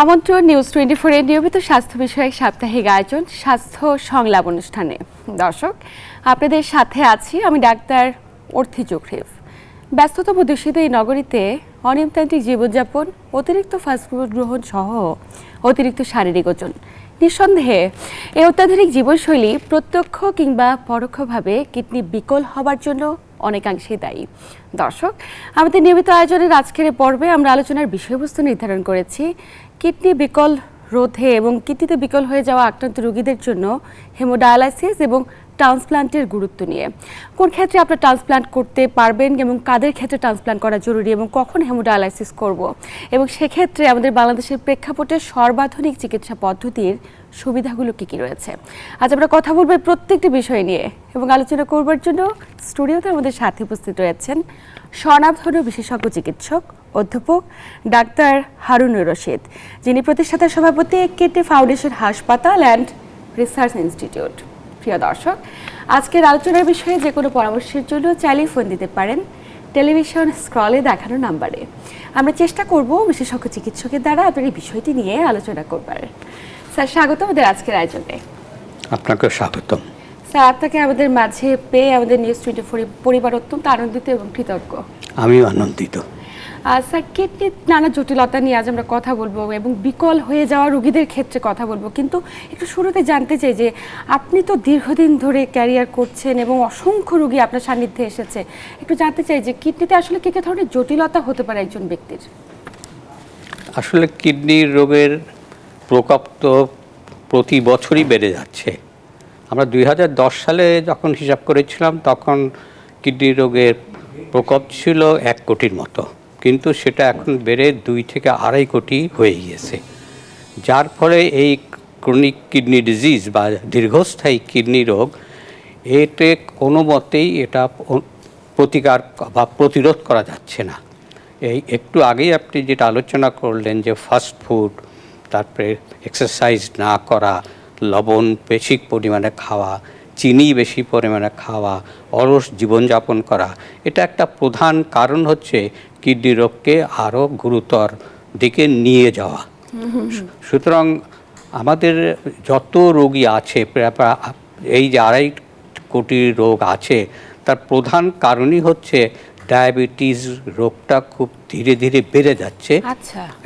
আমন্ত্রণ নিউজ 24 এর নিয়মিত স্বাস্থ্য বিষয়ক সাপ্তাহিক আয়োজন স্বাস্থ্য সংলাপ অনুষ্ঠানে। দর্শক, আপনাদের সাথে আছি আমি ডাক্তার অর্থি চোখরেফ। ব্যস্ততম দূষিত এই নগরীতে অনিয়মতান্ত্রিক জীবনযাপন, অতিরিক্ত ফাস্টফুড গ্রহণ সহ অতিরিক্ত শারীরিক ওজন, নিঃসন্দেহে এই অত্যাধুনিক জীবনশৈলী প্রত্যক্ষ কিংবা পরোক্ষভাবে কিডনি বিকল হবার জন্য অনেকাংশেই দায়ী। দর্শক, আমাদের নিয়মিত আয়োজনের আজকের পর্বে আমরা আলোচনার বিষয়বস্তু নির্ধারণ করেছি কিডনি বিকল রোধে এবং কিডনিতে বিকল হয়ে যাওয়া আক্রান্ত রোগীদের জন্য হেমোডায়ালাইসিস এবং ট্রান্সপ্লান্টের গুরুত্ব নিয়ে। কোন ক্ষেত্রে আপনারা ট্রান্সপ্লান্ট করতে পারবেন এবং কাদের ক্ষেত্রে ট্রান্সপ্লান্ট করা জরুরি এবং কখন হেমোডায়ালাইসিস করব, এবং সেক্ষেত্রে আমাদের বাংলাদেশের প্রেক্ষাপটে সর্বাধুনিক চিকিৎসা পদ্ধতির সুবিধাগুলো কী কী রয়েছে। আজ আমরা কথা বলবো প্রত্যেকটি বিষয় নিয়ে এবং আলোচনা করবার জন্য স্টুডিওতে আমাদের সাথে উপস্থিত রয়েছেন স্বনামধন্য বিশেষজ্ঞ চিকিৎসক অধ্যাপক ডাক্তার হারুনুর রশিদ, যিনি প্রতিষ্ঠাতা সভাপতি কিডনি ফাউন্ডেশন হাসপাতাল অ্যান্ড রিসার্চ ইনস্টিটিউট। প্রিয় দর্শক, আজকের আলোচনার বিষয়ে যে কোনো পরামর্শের জন্য চাইলেই ফোন দিতে পারেন টেলিভিশন স্ক্রলে দেখানো নাম্বারে। আমরা চেষ্টা করব বিশেষজ্ঞ চিকিৎসকের দ্বারা আপনার এই বিষয়টি নিয়ে আলোচনা করবার। স্যার, স্বাগত আমাদের আজকের আয়োজনে। আপনাকে স্বাগতম। স্যার, আপনাকে আমাদের মাঝে পেয়ে আমাদের নিউজ 24 পরিবার অত্যন্ত আনন্দিত এবং কৃতজ্ঞ। আমিও আনন্দিত। স্যার, কিডনির নানা জটিলতা নিয়ে আজ আমরা কথা বলবো এবং বিকল হয়ে যাওয়া রোগীদের ক্ষেত্রে কথা বলবো, কিন্তু একটু শুরুতে জানতে চাই যে আপনি তো দীর্ঘদিন ধরে ক্যারিয়ার করছেন এবং অসংখ্য রোগী আপনার সান্নিধ্যে এসেছে, একটু জানতে চাই যে কিডনিতে আসলে কী কী ধরনের জটিলতা হতে পারে একজন ব্যক্তির। আসলে কিডনির রোগের প্রকোপ তো প্রতি বছরই বেড়ে যাচ্ছে। আমরা 2010 সালে যখন হিসাব করেছিলাম তখন কিডনি রোগের প্রকোপ ছিল 1 কোটির মতো, কিন্তু সেটা এখন বেড়ে 2 থেকে 2.5 কোটি হয়ে গিয়েছে। যার ফলে এই ক্রনিক কিডনি ডিজিজ বা দীর্ঘস্থায়ী কিডনি রোগ, এতে কোনো মতেই এটা প্রতিকার বা প্রতিরোধ করা যাচ্ছে না। এই একটু আগেই আপনি যেটা আলোচনা করলেন যে ফাস্ট ফুড, তারপরে এক্সারসাইজ না করা, লবণ বেশি পরিমাণে খাওয়া, চিনি বেশি পরিমাণে খাওয়া, অলস জীবনযাপন করা, এটা একটা প্রধান কারণ হচ্ছে কিডনি রোগকে আরও গুরুতর দিকে নিয়ে যাওয়া। সুতরাং আমাদের যত রোগী আছে, এই যে 2.5 কোটি রোগ আছে, তার প্রধান কারণই হচ্ছে ডায়াবেটিস রোগটা খুব ধীরে ধীরে বেড়ে যাচ্ছে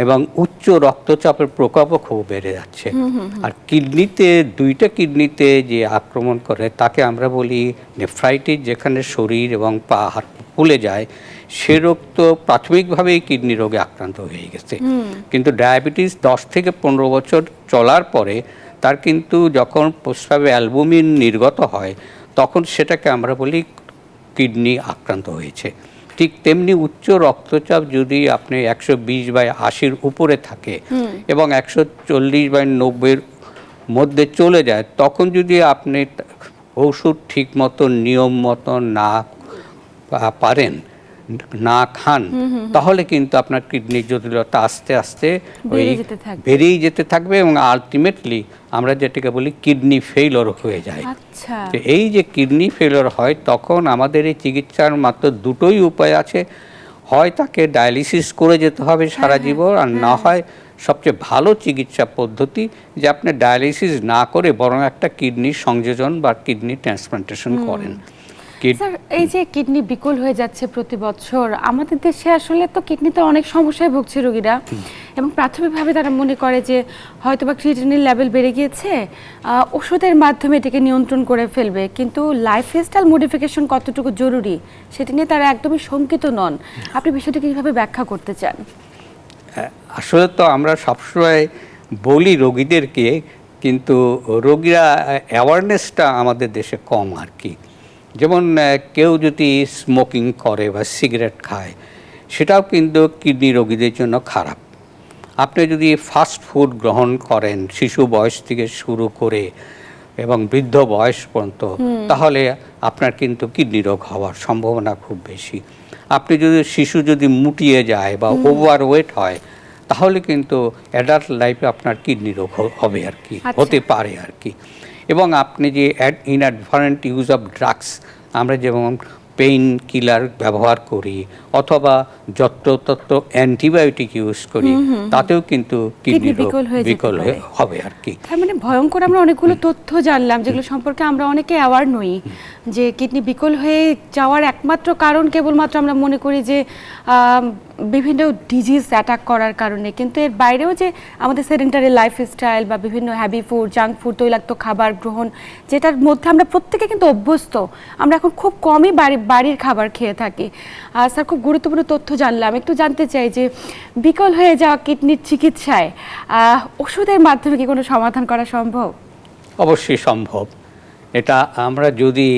এবং উচ্চ রক্তচাপের প্রকোপও খুব বেড়ে যাচ্ছে। আর কিডনিতে, 2টা কিডনিতে যে আক্রমণ করে তাকে আমরা বলি নেফ্রাইটিস, যেখানে শরীর এবং পা হাত ফুলে যায়। সে রোগ তো প্রাথমিকভাবেই কিডনি রোগে আক্রান্ত হয়ে গেছে, কিন্তু ডায়াবেটিস 10 থেকে 15 বছর চলার পরে তার কিন্তু যখন প্রস্রাবে অ্যালবুমিন নির্গত হয় তখন সেটাকে আমরা বলি কিডনি আক্রান্ত হয়েছে। ঠিক তেমনি উচ্চ রক্তচাপ যদি আপনি 120/80 উপরে থাকে এবং 140/90 মধ্যে চলে যায়, তখন যদি আপনি ওষুধ ঠিক মতো নিয়ম মতো না পারেন, না খান, তাহলে কিন্তু আপনার কিডনির জটিলতা আস্তে আস্তে বেড়েই যেতে থাকবে এবং আলটিমেটলি আমরা যেটাকে বলি কিডনি ফেইলর হয়ে যায়। এই যে কিডনি ফেইলর হয়, তখন আমাদের এই চিকিৎসার মাত্র 2টোই উপায় আছে। হয় তাকে ডায়ালিসিস করে যেতে হবে সারা জীবন, আর না হয় সবচেয়ে ভালো চিকিৎসা পদ্ধতি যে আপনি ডায়ালিসিস না করে বরং একটা কিডনির সংযোজন বা কিডনি ট্রান্সপ্লান্টেশন করেন। স্যার, এই যে কিডনি বিকল হয়ে যাচ্ছে প্রতি বছর, আমাদের দেশে আসলে তো কিডনিতে অনেক সমস্যায় ভুগছে রোগীরা এবং প্রাথমিকভাবে তারা মনে করে যে হয়তোবা ক্রিয়েটিনিন লেভেল বেড়ে গিয়েছে, ওষুধের মাধ্যমে এটাকে নিয়ন্ত্রণ করে ফেলবে, কিন্তু লাইফস্টাইল মডিফিকেশন কতটুকু জরুরি সেটা নিয়ে তারা একদমই শঙ্কিত নন। আপনি বিষয়টা কীভাবে ব্যাখ্যা করতে চান? আসলে তো আমরা সবসময় বলি রোগীদেরকে, কিন্তু রোগীরা অ্যাওয়ারনেসটা আমাদের দেশে কম আর কি। যেমন কেউ যদি স্মোকিং করে বা সিগারেট খায়, সেটাও কিন্তু কিডনি রোগীদের জন্য খারাপ। আপনি যদি ফাস্ট ফুড গ্রহণ করেন শিশু বয়স থেকে শুরু করে এবং বৃদ্ধ বয়স পর্যন্ত, তাহলে আপনার কিন্তু কিডনি রোগ হওয়ার সম্ভাবনা খুব বেশি। আপনি শিশু যদি মুটিয়ে যায় বা ওভারওয়েট হয়, তাহলে কিন্তু অ্যাডাল্ট লাইফে আপনার কিডনি রোগ হবে আর কি, হতে পারে আর কি। এবং আপনি যে ইনঅ্যাডভারেন্ট ইউজ অফ ড্রাগস, আমরা যেমন পেইন কিলার ব্যবহার করি অথবা যত্রতত্র অ্যান্টিবায়োটিক ইউজ করি, তাতেও কিন্তু কিডনি রোগ বিকল হবে আর কি। তার মানে ভয়ঙ্কর আমরা অনেকগুলো তথ্য জানলাম যেগুলো সম্পর্কে আমরা অনেকে অ্যাওয়ার নই, যে কিডনি বিকল হয়ে যাওয়ার একমাত্র কারণ কেবলমাত্র আমরা মনে করি যে বিভিন্ন ডিজিজ অ্যাটাক করার কারণে, কিন্তু এর বাইরেও যে আমাদের সেডেন্টারি লাইফস্টাইল বা বিভিন্ন হ্যাভি ফুড, জাঙ্ক ফুড, তৈলাক্ত খাবার গ্রহণ, যেটার মধ্যে আমরা প্রত্যেকে কিন্তু অভ্যস্ত, আমরা এখন খুব কমই বাড়ির খাবার খেয়ে থাকি। স্যার, খুব গুরুত্বপূর্ণ তথ্য জানলাম। একটু জানতে চাই যে বিকল হয়ে যাওয়া কিডনির চিকিৎসায় ওষুধের মাধ্যমে কি কোনো সমাধান করা সম্ভব? অবশ্যই সম্ভব। এটা আমরা যদি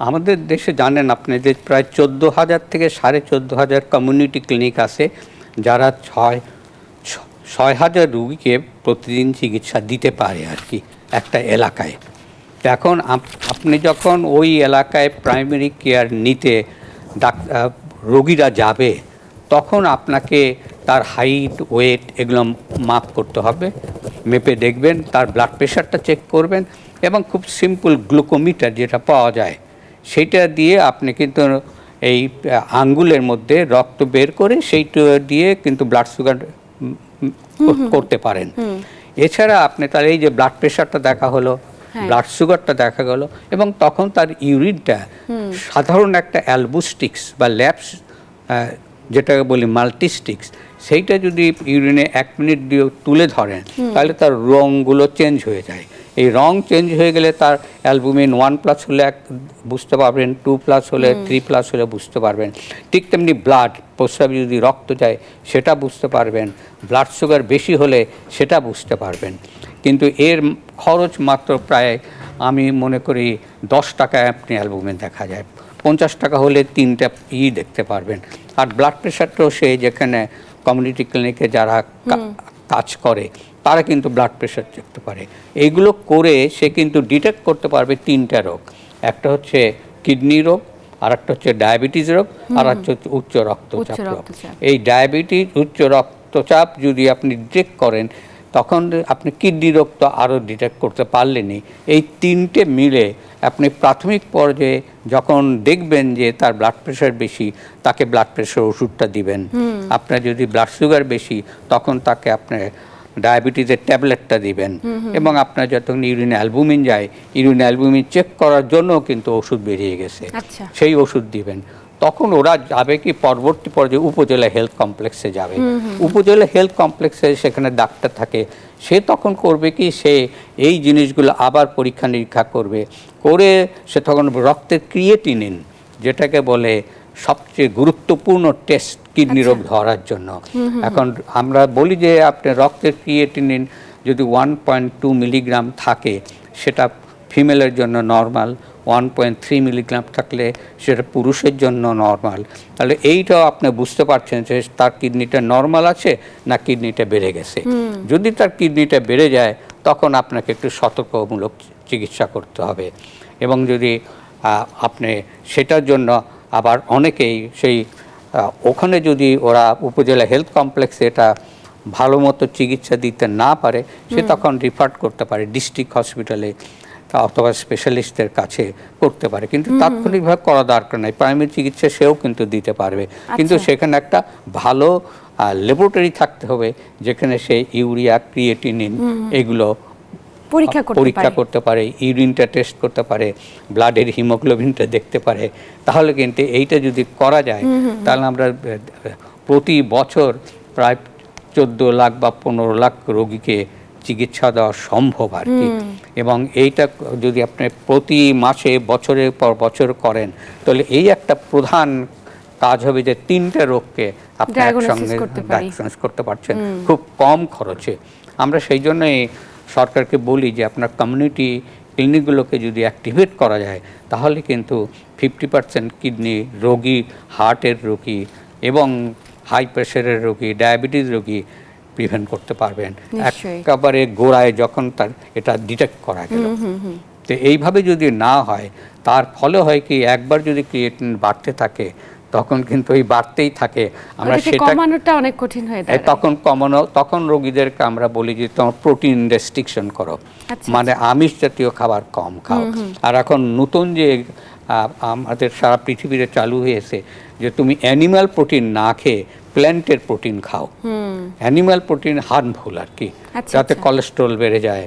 আমাদের দেশে জানেন আপনি যে প্রায় 14,000 থেকে 14,500 কমিউনিটি ক্লিনিক আছে, যারা 6,000 রুগীকে প্রতিদিন চিকিৎসা দিতে পারে আর কি একটা এলাকায়। এখন আপনি যখন ওই এলাকায় প্রাইমারি কেয়ার নিতে রোগীরা যাবে, তখন আপনাকে তার হাইট, ওয়েট এগুলো মাপ করতে হবে। মেপে দেখবেন, তার ব্লাড প্রেশারটা চেক করবেন এবং খুব সিম্পল গ্লুকোমিটার যেটা পাওয়া যায় সেইটা দিয়ে আপনি কিন্তু এই আঙ্গুলের মধ্যে রক্ত বের করে সেইটা দিয়ে কিন্তু ব্লাড সুগার করতে পারেন। এছাড়া আপনি তার এই যে ব্লাড প্রেশারটা দেখা হলো, ব্লাড সুগারটা দেখা গেল, এবং তখন তার ইউরিনটা সাধারণ একটা অ্যালবুস্টিক্স বা ল্যাবস যেটাকে বলি মাল্টিস্টিক্স, সেইটা যদি ইউরিনে 1 মিনিট দিয়ে তুলে ধরেন তাহলে তার রঙগুলো চেঞ্জ হয়ে যায়। এই রং চেঞ্জ হয়ে গেলে তার অ্যালবুমিন 1+ হলে বুঝতে পারবেন, 2+ হলে, 3+ হলে বুঝতে পারবেন। ঠিক তেমনি ব্লাড, প্রস্রাবে যদি রক্ত যায় সেটা বুঝতে পারবেন, ব্লাড সুগার বেশি হলে সেটা বুঝতে পারবেন। কিন্তু এর খরচ মাত্র প্রায় আমি মনে করি 10 টাকায় আপনি অ্যালবুমিন দেখা যায়, 50 টাকা হলে 3টা দেখতে পারবেন। আর ব্লাড প্রেশারটাও সেই যেখানে কমিউনিটি ক্লিনিকে যারা কাজ করে তারা কিন্তু ব্লাড প্রেশার দেখতে পারে। এইগুলো করে সে কিন্তু ডিটেক্ট করতে পারবে 3টা রোগ। একটা হচ্ছে কিডনি রোগ, আর একটা হচ্ছে ডায়াবেটিস রোগ, আর একটা হচ্ছে উচ্চ রক্তচাপ রোগ। এই ডায়াবেটিস, উচ্চ রক্তচাপ যদি আপনি ডিটেক্ট করেন তখন আপনি কিডনি রোগ তো আরও ডিটেক্ট করতে পারলেনই। এই 3টে মিলে আপনি প্রাথমিক পর্যায়ে যখন দেখবেন যে তার ব্লাড প্রেশার বেশি, তাকে ব্লাড প্রেশার ওষুধটা দিবেন। আপনার যদি ব্লাড সুগার বেশি, তখন তাকে আপনার ডায়াবেটিসের ট্যাবলেটটা দিবেন। এবং আপনার যখন ইউরিন অ্যালবুমিন যায়, ইউরিন অ্যালবুমিন চেক করার জন্য কিন্তু ওষুধ বেরিয়ে গেছে, সেই ওষুধ দিবেন। তখন ওরা যাবে কি পরবর্তী পর্যায়ে উপজেলা হেলথ কমপ্লেক্সে যাবে। উপজেলা হেলথ কমপ্লেক্সে সেখানে ডাক্তার থাকে, সে তখন করবে কি, সে এই জিনিসগুলো আবার পরীক্ষা নিরীক্ষা করবে, করে সে তখন রক্তের ক্রিয়েটিনিন, যেটাকে বলে সবচেয়ে গুরুত্বপূর্ণ টেস্ট কিডনি রোগ ধরার জন্য। এখন আমরা বলি যে আপনার রক্তের ক্রিয়েটিনিন যদি 1.2 মিলিগ্রাম থাকে সেটা ফিমেলের জন্য নর্মাল, 1.3 মিলিগ্রাম থাকলে সেটা পুরুষের জন্য নর্মাল। তাহলে এইটাও আপনি বুঝতে পারছেন যে তার কিডনিটা নর্মাল আছে না কিডনিটা বেড়ে গেছে। যদি তার কিডনিটা বেড়ে যায় তখন আপনাকে একটু সতর্কমূলক চিকিৎসা করতে হবে। এবং যদি আপনি সেটার জন্য আবার অনেকেই সেই ওখানে যদি ওরা উপজেলা হেলথ কমপ্লেক্সে এটা ভালো মতো চিকিৎসা দিতে না পারে, সে তখন রিফার করতে পারে ডিস্ট্রিক্ট হসপিটালে অথবা স্পেশালিস্টদের কাছে করতে পারে। কিন্তু তাৎক্ষণিকভাবে করা দরকার নাই, প্রাইমারি চিকিৎসা সেও কিন্তু দিতে পারবে। কিন্তু সেখানে একটা ভালো ল্যাবরেটরি থাকতে হবে যেখানে সে ইউরিয়া, ক্রিয়েটিনিন এগুলো পরীক্ষা করতে পারে, ইউরিনটা টেস্ট করতে পারে, ব্লাডের হিমোগ্লোবিনটা দেখতে পারে। তাহলে কিন্তু এইটা যদি করা যায় তাহলে আমরা প্রতি বছর প্রায় 14 লাখ বা 15 লাখ রোগীকে চিকিৎসা দেওয়া সম্ভব আর কি। এবং এইটা যদি আপনি প্রতি মাসে বছরের পর বছর করেন তাহলে এই একটা প্রধান কাজ হবে যে 3টে রোগকে আপনি একসঙ্গে ডায়াগনোস করতে পারছেন খুব কম খরচে। আমরা সেই জন্যই সরকারকে বলি যে আপনার কমিউনিটি ক্লিনিকগুলোকে যদি অ্যাক্টিভেট করা যায় তাহলে কিন্তু 50% কিডনি রোগী, হার্টের রোগী এবং হাই প্রেশারের রোগী, ডায়াবেটিস রোগী প্রিভেন্ট করতে পারবেন একেবারে গোড়ায় যখন তার এটা ডিটেক্ট করা গেল। তো এইভাবে যদি না হয় তার ফলে হয় কি, একবার যদি ক্রিয়েটিনিন বাড়তে থাকে তখন কিন্তু ওই বাড়তেই থাকে। আমরা সেটা কমানোটা অনেক কঠিন হয়ে যায়। তখন রোগীদেরকে আমরা বলি যে তোমার প্রোটিন রেস্ট্রিকশন করো, মানে আমিষ জাতীয় খাবার কম খাও। আর এখন নতুন যে আমাদের সারা পৃথিবীতে চালু হয়েছে যে তুমি অ্যানিম্যাল প্রোটিন না খেয়ে প্ল্যান্টের প্রোটিন খাও। অ্যানিম্যাল প্রোটিন হার্মফুল আর কি, যাতে কোলেস্ট্রল বেড়ে যায়,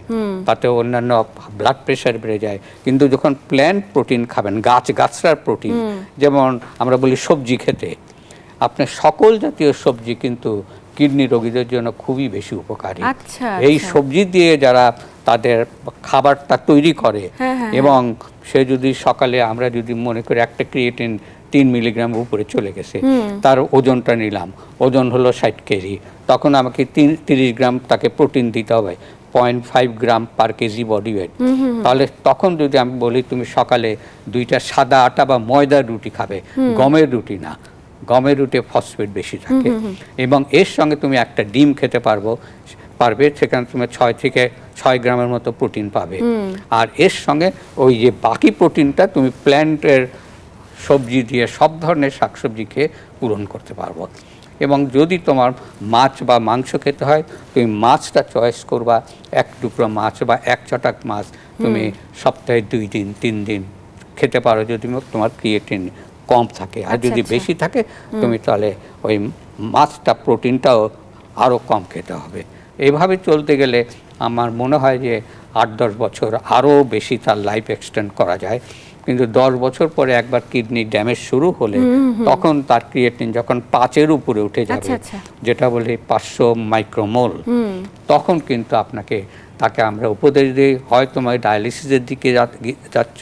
তাতে অন্যান্য ব্লাড প্রেশার বেড়ে যায়। কিন্তু যখন প্ল্যান্ট প্রোটিন খাবেন, গাছগাছড়ার প্রোটিন, যেমন আমরা বলি সবজি খেতে, আপনার সকল জাতীয় সবজি কিন্তু কিডনি রোগীদের জন্য খুবই বেশি উপকারী। এই সবজি দিয়ে যারা তাদের খাবারটা তৈরি করে, এবং সে যদি সকালে আমরা যদি মনে করি একটা ক্রিয়েটিন 3 মিলিগ্রাম উপরে চলে গেছে, তার ওজনটা নিলাম, ওজন হলো 60 কেজি, তখন আমাকে 30 গ্রাম তাকে প্রোটিন দিতে হবে, 0.5 গ্রাম পার কেজি বডি ওয়েট। তাহলে তখন যদি আমি বলি তুমি সকালে 2টা সাদা আটা বা ময়দার রুটি খাবে, গমের রুটি না, গমের রুটে ফসফেট বেশি থাকে, এবং এর সঙ্গে তুমি একটা ডিম খেতে পারবে, সেখানে তুমি 6 থেকে 6 গ্রামের মতো প্রোটিন পাবে। আর এর সঙ্গে ওই যে বাকি প্রোটিনটা তুমি প্ল্যান্টের সবজি দিয়ে, সব ধরনের শাকসবজি খেয়ে পূরণ করতে পারবো। এবং যদি তোমার মাছ বা মাংস খেতে হয়, তুমি মাছটা চয়েস করবা, 1 টুকরো মাছ বা 1 চটাক মাছ তুমি সপ্তাহে 2 দিন 3 দিন খেতে পারো, যদি তোমার ক্রিয়েটিন কম থাকে। আর যদি বেশি থাকে তুমি তাহলে ওই মাছটা প্রোটিনটাও আরও কম খেতে হবে। এইভাবে চলতে গেলে আমার মনে হয় যে 8-10 বছর আরও বেশি তার লাইফ এক্সটেন্ড করা যায়। কিন্তু 10 বছর পরে একবার কিডনি ড্যামেজ শুরু হলে তখন তার ক্রিয়েটিন যখন 5-এর উপরে উঠে যাবে, যেটা বলি 500 মাইক্রোমোল, তখন কিন্তু তাকে আমরা উপদেশ দিই, হয় তোমার ডায়ালিসিসের দিকে যাচ্ছ,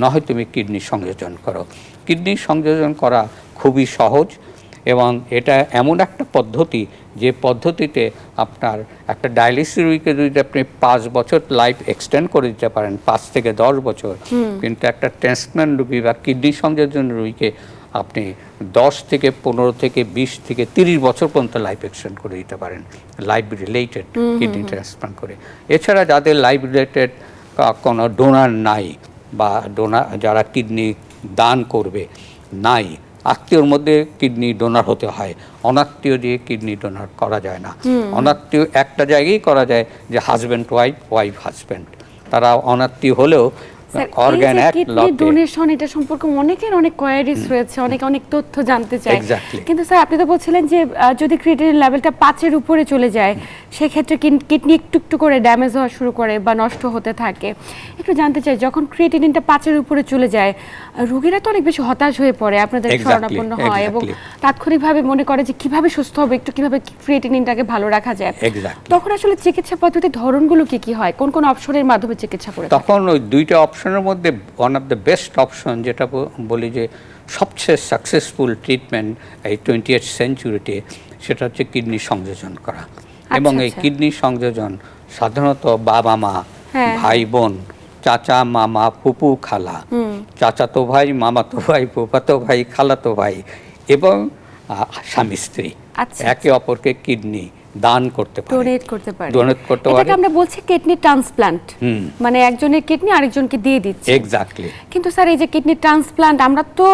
নয় তুমি কিডনি সংযোজন করো। কিডনি সংযোজন করা খুবই সহজ, এবং এটা এমন একটা পদ্ধতি যে পদ্ধতিতে আপনার একটা ডায়ালিসিস রোগীকে যদি আপনি 5 বছর লাইফ এক্সটেন্ড করে দিতে পারেন, 5 থেকে 10 বছর, কিন্তু একটা ট্রান্সপ্ল্যান্ট রোগী বা কিডনি সংযোজন রোগীকে আপনি 10 থেকে 15 থেকে 20 থেকে 30 বছর পর্যন্ত লাইফ এক্সটেন্ড করে দিতে পারেন লাইফ রিলেটেড কিডনি ট্রান্সপ্ল্যান্ট করে। এছাড়া যাদের লাইফ রিলেটেড কোনো ডোনার নাই, বা যারা কিডনি দান করবে নাই, আত্মীয়র মধ্যে কিডনি ডোনার হতে হয়, অনাত্মীয় দিয়ে কিডনি ডোনার করা যায় না। অনাত্মীয় একটা জায়গায় করা যায়, যে হাজব্যান্ড ওয়াইফ হাজব্যান্ড, তারা অনাত্মীয় হলেও অর্গান এক লটে। ডোনেশন, এটা সম্পর্কে অনেকের অনেক কোয়ারিজ রয়েছে, অনেক তথ্য জানতে চায়। কিন্তু স্যার আপনি তো বলছিলেন যে যদি ক্রিয়েটিনিন লেভেলটা 5-এর উপরে চলে যায়, সেক্ষেত্রে কিডনি একটু করে ড্যামেজ হওয়া শুরু করে বা নষ্ট হতে থাকে। একটু জানতে চাই, যখন ক্রিয়েটিনিনটা 5-এর উপরে চলে যায়, রোগীরা তো অনেক বেশি হতাশ হয়ে পড়ে, আপনাদের শরণাপন্ন হয় এবং তাৎক্ষণিকভাবে মনে করে যে কিভাবে সুস্থ হবে, একটু কিভাবে ক্রিয়েটিনিনটাকে ভালো রাখা যায়। তখন আসলে চিকিৎসা পদ্ধতির ধরনগুলো কি হয়, কোন অপশনের মাধ্যমে চিকিৎসা করে? তখন ওই 2টা অপশনের মধ্যে one of the best option, যেটা বলি যে সবচেয়ে সাকসেসফুল ট্রিটমেন্ট এই 20th সেঞ্চুরিতে, সেটা হচ্ছে কিডনি সংযোজন করা। এবং এই কিডনি সংযোজন সাধারণত বাবা মা, ভাই বোন, চাচা মামা, ফুপু খালা, চাচাতো ভাই, মামাতো ভাই, ফুফাতো ভাই, খালাতো ভাই, এবং স্বামী স্ত্রী একে অপরকে কিডনি দান করতে পারে, ডোনেট করতে পারে। এটাকে আমরা বলছি কিডনি ট্রান্সপ্ল্যান্ট, মানে একজনের কিডনি আরেকজনকে দিয়ে দিচ্ছে। এক্স্যাক্টলি। কিন্তু স্যার এই যে কিডনি ট্রান্সপ্ল্যান্ট, আমরা তো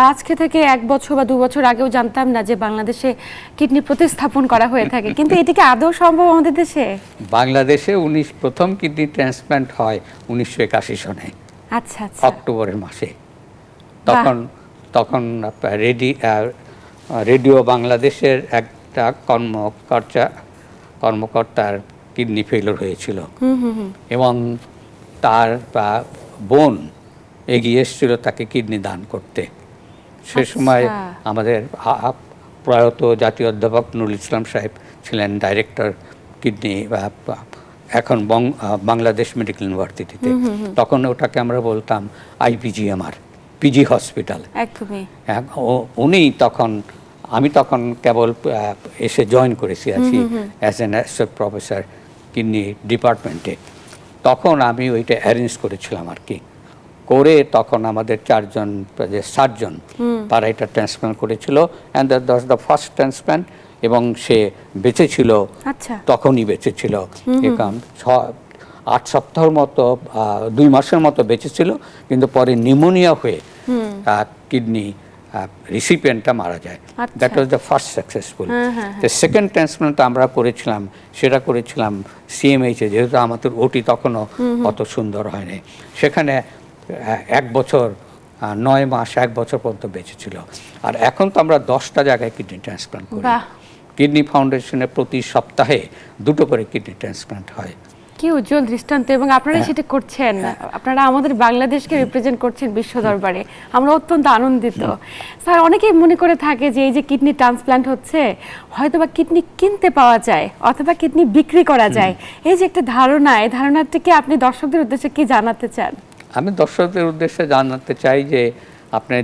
আজকে থেকে 1 বছর বা 2 বছর আগেও জানতাম না যে বাংলাদেশে কিডনি প্রতিস্থাপন করা হয়ে থাকে, কিন্তু এটাকে আদৌ সম্ভব আমাদের দেশে? বাংলাদেশে প্রথম কিডনি ট্রান্সপ্ল্যান্ট হয় 1981 সনে। আচ্ছা, অক্টোবরের মাসে। তখন রেডিও বাংলাদেশের একটা কর্মকর্তার কিডনি ফেলিওর হয়েছিল, এবং তার বোন এগিয়ে এসেছিল তাকে কিডনি দান করতে। সে সময় আমাদের প্রয়াত জাতীয় অধ্যাপক নুরুল ইসলাম সাহেব ছিলেন ডাইরেক্টর কিডনি, এখন বাংলাদেশ মেডিকেল ইউনিভার্সিটিতে। তখন ওটাকে আমরা বলতাম IPGMR, পিজি হসপিটাল। আমি তখন কেবল এসে জয়েন করেছি আছি as an associate professor kidney ডিপার্টমেন্টে। তখন আমি ওইটা অ্যারেঞ্জ করেছিলাম আর কি, করে তখন আমাদের 4 জন যে সার্জন, তারা এটা ট্রান্সপ্ল্যান্ট করেছিল, and that was the first transplant. এবং সে বেঁচে ছিল, তখনই বেঁচে ছিল, 8 সপ্তাহের মতো, 2 মাসের মতো বেঁচে ছিল, কিন্তু পরে নিউমোনিয়া হয়ে কিডনি রিসিপিয়েন্টটা মারা যায়। That was the first successful. The second transplant আমরা সেটা করেছিলাম CMH-এ, যেহেতু আমাদের ওটি তখনও অত সুন্দর হয়নি। সেখানে 1 বছর 9 মাস 1 বছর পর্যন্ত বেঁচে ছিল। আর এখন তো আমরা 10টা জায়গায় কিডনি ট্রান্সপ্লান্ট করি। বাহ, কিডনি ফাউন্ডেশনে প্রতি সপ্তাহে 2টো করে কিডনি ট্রান্সপ্লান্ট হয়। কি উজ্জ্বল দৃষ্টান্ত, এবং আপনারা সেটা করছেন। আপনারা আমাদের বাংলাদেশকে রিপ্রেজেন্ট করছেন বিশ্ব দরবারে, আমরা অত্যন্ত আনন্দিত। স্যার, অনেকেই মনে করে থাকে যে এই যে কিডনি ট্রান্সপ্লান্ট হচ্ছে, হয়তো বা কিডনি কিনতে পাওয়া যায় অথবা কিডনি বিক্রি করা যায়, এই যে একটা ধারণা, এই ধারণাটিকে আপনি দর্শকদের উদ্দেশ্যে কি জানাতে চান? আমি দর্শকদের উদ্দেশ্যে জানাতে চাই যে আপনি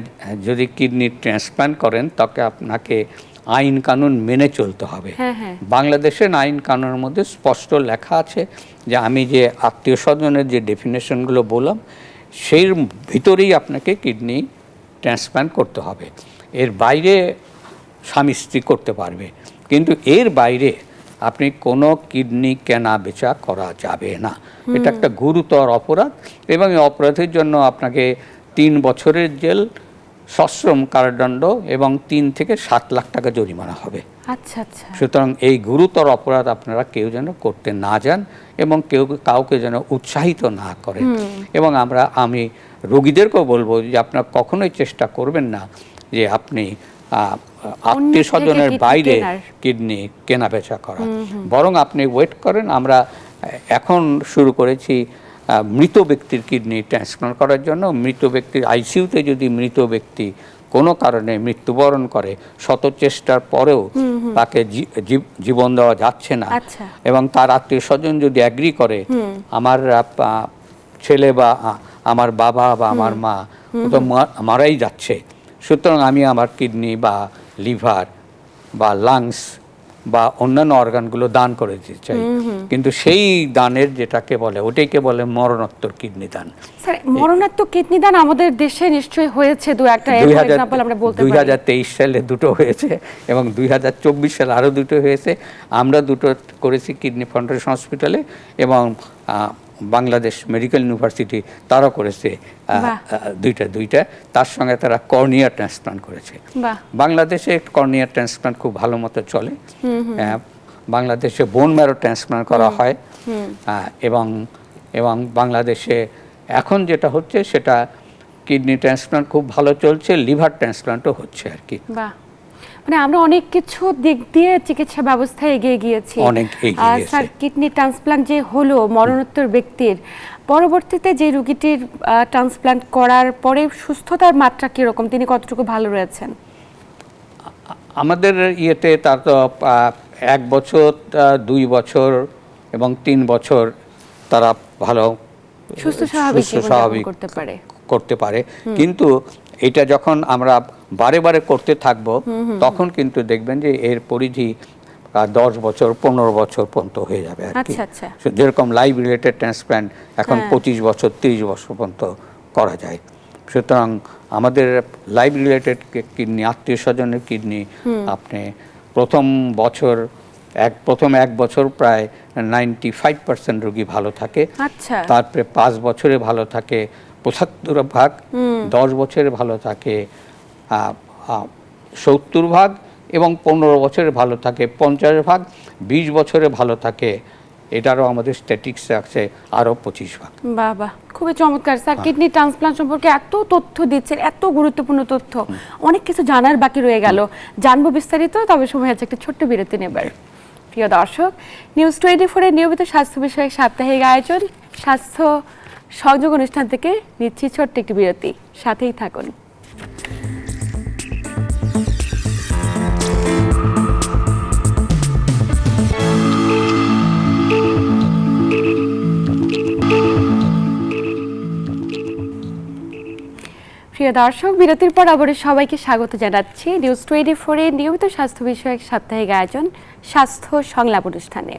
যদি কিডনি ট্রান্সপ্লান্ট করেন তাকে আপনাকে আইন কানুন মেনে চলতে হবে। বাংলাদেশের আইন কানুনের মধ্যে স্পষ্ট লেখা আছে যে আমি যে আত্মীয় স্বজনের যে ডেফিনেশনগুলো বললাম সেই ভিতরেই আপনাকে কিডনি ট্রান্সপ্লান্ট করতে হবে। এর বাইরে স্বামী স্ত্রী করতে পারবে, কিন্তু এর বাইরে আপনি কোনো কিডনি কেনা বেচা করা যাবে না। এটা একটা গুরুতর অপরাধ, এবং এই অপরাধের জন্য আপনাকে 3 বছরের জেল, সশ্রম কারাদণ্ড এবং 3 থেকে 7 লাখ টাকা জরিমানা হবে। আচ্ছা আচ্ছা। সুতরাং এই গুরুতর অপরাধ আপনারা কেউ যেন করতে না যান এবং কাউকে যেন উৎসাহিত না করেন। এবং আমি রোগীদেরকেও বলবো যে আপনারা কখনোই চেষ্টা করবেন না যে আপনি আত্মীয় স্বজনের বাইরে কিডনি কেনা বেচা করা, বরং আপনি ওয়েট করেন। আমরা এখন শুরু করেছি মৃত ব্যক্তির কিডনি ট্রান্সপ্লান্ট করার জন্য। মৃত ব্যক্তির আইসিইউতে যদি মৃত ব্যক্তি কোনো কারণে মৃত্যুবরণ করে, শত চেষ্টার পরেও তাকে জীবন দেওয়া যাচ্ছে না, এবং তার আত্মীয় স্বজন যদি অ্যাগ্রি করে আমার ছেলে বা আমার বাবা বা আমার মা তো মারাই যাচ্ছে, সুতরাং আমি আমার কিডনি বা লিভার বা লাংস বা অন্যান্য অর্গানগুলো দান করে দিতে চাই, কিন্তু সেই দানের যেটাকে বলে ওটাকে বলে মরণোত্তর কিডনি দান। স্যার, মরণোত্তর কিডনি দান আমাদের দেশে নিশ্চয়ই হয়েছে, একটা এক্সাম্পল আমরা বলতে পারি। 2023 সালে 2টো হয়েছে এবং 2024 সালে আরও 2টো হয়েছে। আমরা 2টো করেছি কিডনি ফাউন্ডেশন হসপিটালে, এবং বাংলাদেশ মেডিকেল ইউনিভার্সিটি তারা করেছে দুইটা। তার সঙ্গে তারা কর্নিয়া ট্রান্সপ্লান্ট করেছে। বাংলাদেশে কর্নিয়া ট্রান্সপ্লান্ট খুব ভালো মতো চলে। বাংলাদেশে বোন ম্যারো ট্রান্সপ্লান্ট করা হয়, এবং বাংলাদেশে এখন যেটা হচ্ছে সেটা কিডনি ট্রান্সপ্লান্ট খুব ভালো চলছে, লিভার ট্রান্সপ্লান্টও হচ্ছে আর কি। মানে আমরা অনেক কিছু দিক দিয়ে চিকিৎসা ব্যবস্থায় এগিয়ে গিয়েছি। স্যার, কিডনি ট্রান্সপ্লান্ট যে হলো মরণোত্তর ব্যক্তির, পরবর্তীতে যে রোগীটির ট্রান্সপ্লান্ট করার পরে সুস্থতার মাত্রা কিরকম, তিনি কতটুকু ভালো রয়েছেন? আমাদের ইয়েতে তার তো 1 বছর, 2 বছর এবং 3 বছর তারা ভালো সুস্থ স্বাভাবিক করতে পারে। কিন্তু এটা যখন আমরা বারে বারে করতে থাকব তখন কিন্তু দেখবেন যে এর পরিধি 10 বছর 15 বছর পর্যন্ত হয়ে যাবে আর কি। যেরকম লাইভ রিলেটেড ট্রান্সপ্লান্ট এখন 25 বছর 30 বছর পর্যন্ত করা যায়। সুতরাং আমাদের লাইভ রিলেটেড কিডনি, আত্মীয় স্বজনের কিডনি, আপনি প্রথম 1 বছর প্রায় 95% রোগী ভালো থাকে। তারপরে 5 বছরে ভালো থাকে 75%, 10 বছরে ভালো থাকে 70%, এবং 15 বছরে ভালো থাকে 50%, 20 বছরে ভালো থাকে, এটারও আমাদের স্ট্যাটিস্টিক্স আছে, আরও 25%। বাবা, খুবই চমৎকার স্যার। কিডনি ট্রান্সপ্লান্ট সম্পর্কে এত তথ্য দিচ্ছেন, এত গুরুত্বপূর্ণ তথ্য, অনেক কিছু জানার বাকি রয়ে গেল, জানবো বিস্তারিত, তবে সময় আছে একটা ছোট্ট বিরতি নেবার। প্রিয় দর্শক, নিউজ 24 এর নিয়মিত স্বাস্থ্য বিষয়ক সাপ্তাহিক আয়োজন স্বাস্থ্য সংযোগ অনুষ্ঠান থেকে নিচ্ছি ছোট্ট একটি বিরতি, সাথেই থাকুন। প্রিয় দর্শক, বিরতির পর আবার সবাইকে স্বাগত জানাচ্ছি নিউজ 24 এর নিয়মিত স্বাস্থ্য বিষয়ক সাপ্তাহিক আয়োজন স্বাস্থ্য সংলাপ অনুষ্ঠানে।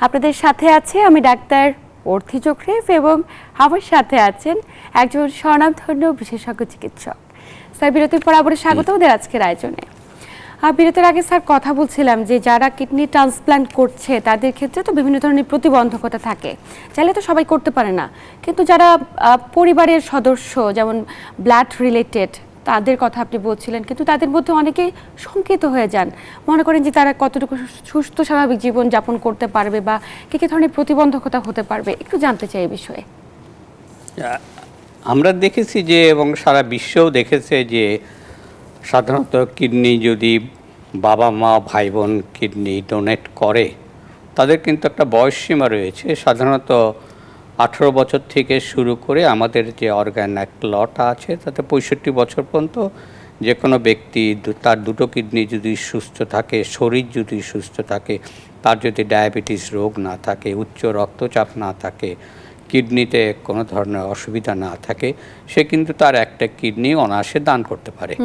আপনাদের সাথে আছে আমি ডাক্তার অর্থি চোখরেফ, এবং আমার সাথে আছেন একজন স্বনামধন্য বিশেষজ্ঞ চিকিৎসক। স্যার, বিরতির পর আবার স্বাগত ওদের আজকের আয়োজনে। বিরতির আগে স্যার কথা বলছিলাম যে যারা কিডনি ট্রান্সপ্লান্ট করছে তাদের ক্ষেত্রে তো বিভিন্ন ধরনের প্রতিবন্ধকতা থাকে, চাইলে তো সবাই করতে পারে না, কিন্তু যারা পরিবারের সদস্য যেমন ব্লাড রিলেটেড তাদের কথা আপনি বলছিলেন, কিন্তু তাদের মধ্যে অনেকেই শঙ্কিত হয়ে যান, মনে করেন যে তারা কতটুকু সুস্থ স্বাভাবিক জীবন যাপন করতে পারবে বা কী কী ধরনের প্রতিবন্ধকতা হতে পারবে, একটু জানতে চাই এই বিষয়ে। আমরা দেখেছি যে, এবং সারা বিশ্বেও দেখেছে যে সাধারণত কিডনি যদি বাবা মা ভাই বোন কিডনি ডোনেট করে, তাদের কিন্তু একটা বয়সসীমা রয়েছে। সাধারণত 18 বছর থেকে শুরু করে আমাদের যে অর্গান অ্যাক্ট লটা আছে তাতে 65 বছর পর্যন্ত যে কোনো ব্যক্তি তার দুটো কিডনি যদি সুস্থ থাকে, শরীর যদি সুস্থ থাকে, তার যদি ডায়াবেটিস রোগ না থাকে, উচ্চ রক্তচাপ না থাকে, কিডনিতে কোনো ধরনের অসুবিধা না থাকে, সে কিন্তু তার একটা কিডনি অনায়াসে দান করতে পারে।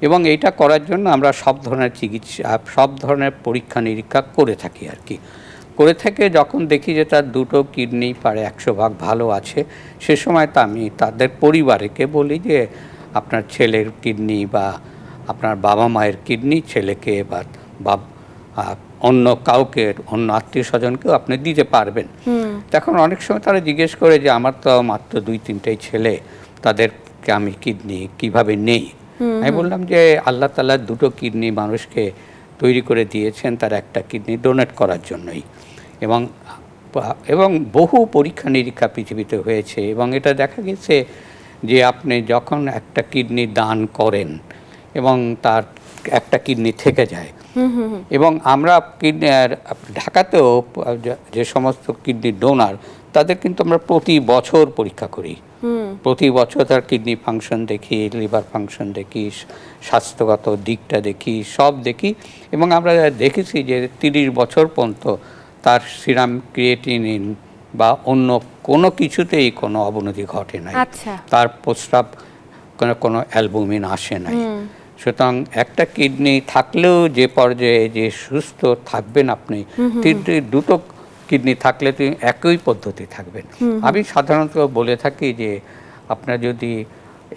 এবং এইটা করার জন্য আমরা সব ধরনের চিকিৎসা, সব ধরনের পরীক্ষা নিরীক্ষা করে থাকি আর কি। করে থেকে যখন দেখি যে তার দুটো কিডনি প্রায় 100 ভাগ ভালো আছে, সে সময় তো আমি তাদের পরিবারকে বলি যে আপনার ছেলের কিডনি বা আপনার বাবা মায়ের কিডনি ছেলেকে বা অন্য কাউকে, অন্য আত্মীয় স্বজনকেও আপনি দিতে পারবেন। তখন অনেক সময় তারা জিজ্ঞেস করে যে আমার তো মাত্র 2-3টাই ছেলে, তাদেরকে আমি কিডনি কিভাবে নেই। আমি বললাম যে আল্লাহ তাআলা দুটো কিডনি মানুষকে তৈরি করে দিয়েছেন তার একটা কিডনি ডোনেট করার জন্যই। এবং বহু পরীক্ষা নিরীক্ষা পৃথিবীতে হয়েছে, এবং এটা দেখা গেছে যে আপনি যখন একটা কিডনি দান করেন এবং তার একটা কিডনি থেকে যায়, এবং আমরা কিডনি ঢাকাতেও যে সমস্ত কিডনি ডোনার তাদের কিন্তু আমরা প্রতি বছর পরীক্ষা করি। প্রতি বছর তার কিডনি ফাংশন দেখি, লিভার ফাংশন দেখি, স্বাস্থ্যগত দিকটা দেখি, সব দেখি। এবং আমরা দেখেছি যে 30 বছর পর্যন্ত তার সিরাম ক্রিয়েটিনিন বা অন্য কোনো কিছুতেই কোনো অবনতি ঘটে নাই। তার প্রস্রাব কোনো অ্যালবুমিন আসে নাই। সুতরাং একটা কিডনি থাকলেও যে পর্যায়ে যে সুস্থ থাকবেন আপনি, দুটো কিডনি থাকলে তুমি একই পদ্ধতি থাকবেন। আমি সাধারণত বলে থাকি যে আপনার যদি